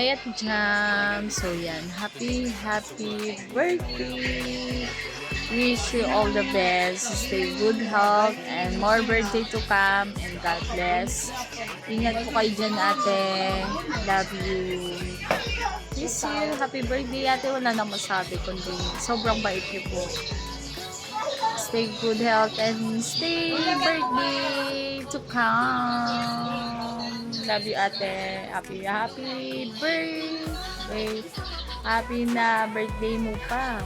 Ay, at Jam. So, yan. Happy birthday. Wish you all the best. Stay good health and more birthday to come. And God bless. Ingat po kayo dyan, ate. Love you. Miss you. Happy birthday, ate. Wala nang masabi kundi sobrang bait niyo po. Stay good health and stay birthday to come. Love you, ate. Happy birthday. Happy na birthday mo pa.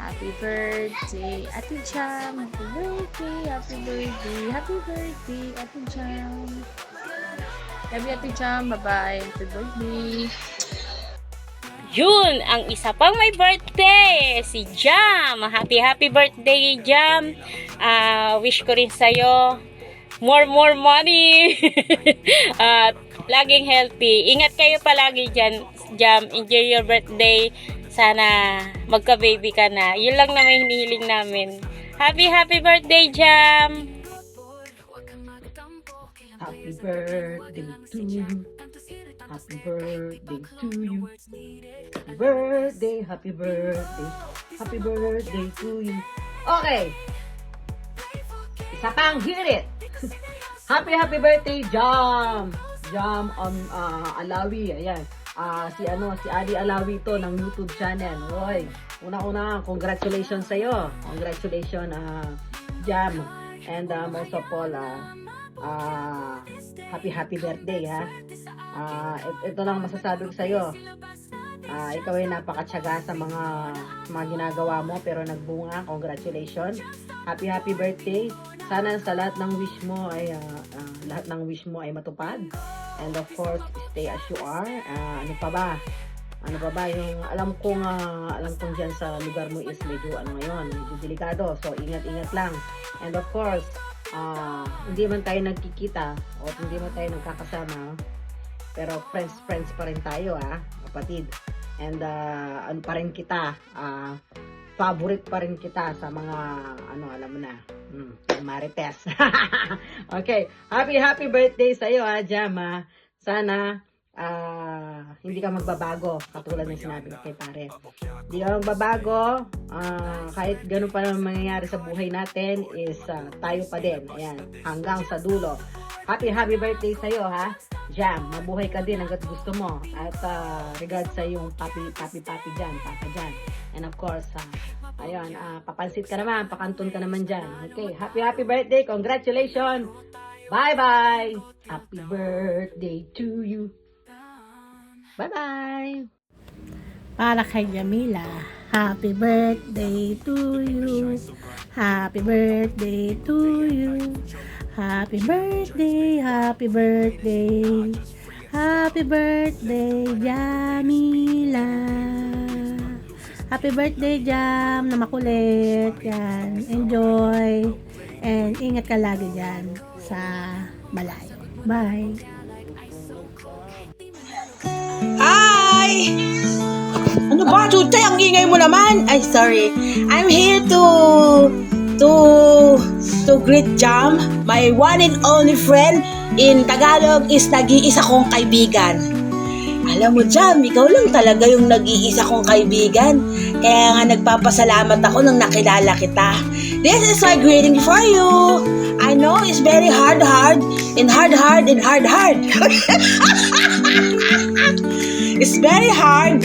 Happy birthday, Ate Jam. Happy birthday, Ate Jam. Love you, Ate Jam. Bye-bye. Happy birthday. Yun, ang isa pang may birthday, si Jam. Happy birthday, Jam. Wish ko rin sa'yo more money. At laging healthy. Ingat kayo palagi dyan, Jam. Enjoy your birthday. Sana magka-baby ka na. Yun lang naman hinihiling namin. Happy birthday, Jam. Happy birthday to you. Happy birthday to you. Happy birthday, happy birthday. Happy birthday to you. Okay. Isa pang, hit it. Happy birthday, Jam. Jam Alawi. Ayan. Si Ali Alawi to ng YouTube channel. Hoy, una congratulations sa iyo. Congratulations Jam. And most of all happy birthday ha. Ito lang masasabi ko sa iyo. Ikaw ay napakatyaga sa mga ginagawa mo pero nagbunga. Congratulations. Happy birthday. Sana sa lahat ng wish mo ay matupad. And of course, stay as you are. Ano pa ba yung alam kong diyan sa lugar mo is medyo medyo delikado. So ingat lang. And of course, hindi man tayo nagkikita o hindi man tayo nagkakasama, pero friends pa rin tayo kapatid. And pa rin kita, favorite pa rin kita sa mga alam mo na. Marites. Okay, happy birthday sa iyo Jam. Sana hindi ka magbabago katulad ng sinabi ko kay pare. Hindi ka magbabago, kahit ganun pa naman mangyayari sa buhay natin is tayo pa din. Ayan, hanggang sa dulo. Happy birthday sa iyo Jam. Mabuhay ka din hangga't gusto mo. At regards sa yung papi dyan, papa dyan. And of course, ayun, papansit ka naman, pakanton ka naman dyan. Okay, happy birthday, congratulations. Bye-bye. Happy birthday to you. Bye-bye. Para kay Jamila, happy birthday to you. Happy birthday to you. Happy birthday, happy birthday. Happy birthday, Jamila. Happy birthday, Jam, na makulit. Yan, enjoy. And ingat ka lagi dyan sa malayo. Bye. Hi! Ano ba, Tutay? Ang ingay mo naman. Ay, sorry. I'm here to greet Jam, my one and only friend. In Tagalog is nag-iisa kong kaibigan. Alam mo, Jam, ikaw lang talaga yung nag-iisa kong kaibigan. Kaya nga nagpapasalamat ako nang nakilala kita. This is my greeting for you. I know it's very hard. It's very hard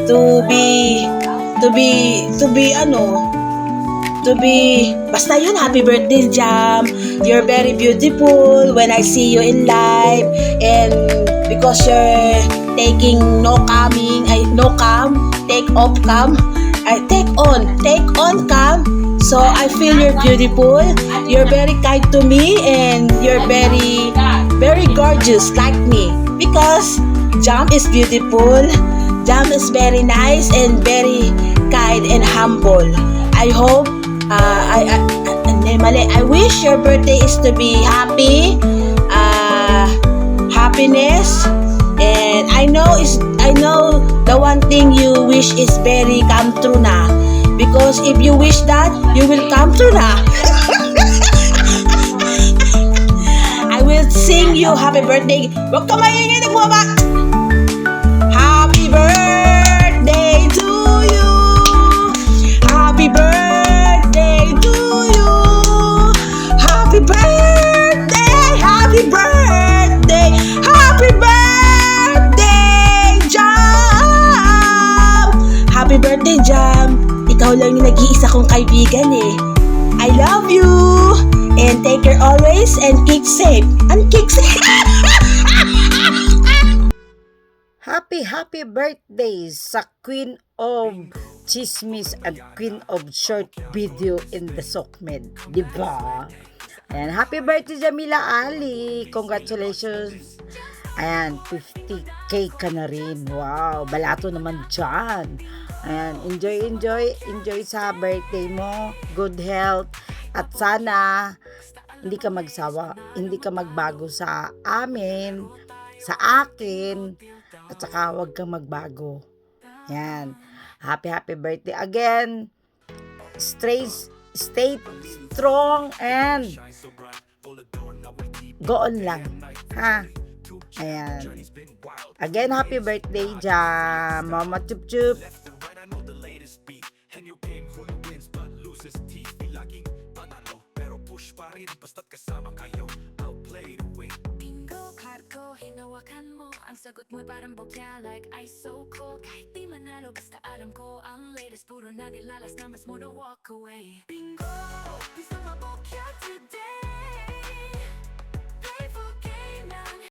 to be basta yun. Happy birthday, Jam. You're very beautiful when I see you in live, and because you're taking take on cam, so I feel you're beautiful. You're very kind to me, and you're very gorgeous like me, because Jam is beautiful. Jam is very nice and very kind and humble. I hope I wish your birthday is to be happiness, and I know the one thing you wish is very come true na, because if you wish that, you will come true na. I will sing you happy birthday. Huwag ka maingay, nagmama. Happy birthday to you. Happy birthday to you. Happy birthday, happy birthday, happy birthday, Jam! Happy birthday, Jam! Ikaw lang yung nag-iisa kong kaibigan eh. I love you! And take care always and keep safe. And keep safe! Happy birthday sa Queen of Chismis at Queen of Short Video in the Sokmed, di ba? Ayan, happy birthday Jamila Ali. Congratulations. Ayan, 50k ka na rin. Wow, balato naman dyan. Ayan, enjoy sa birthday mo. Good health. At sana hindi ka magsawa, hindi ka magbago sa amin, sa akin, at saka huwag kang magbago. Yan. Happy birthday again. Stay strong and go on lang. Ha? Ayan. Again, happy birthday, Jam. Mama Chup Chup. Hinawakan mo ang sagot mo'y parang bogya, like ice so cold. Kahit di manalo basta alam ko ang latest, puro na nilalas na mas mo to walk away. Bingo, bisa mabogya today.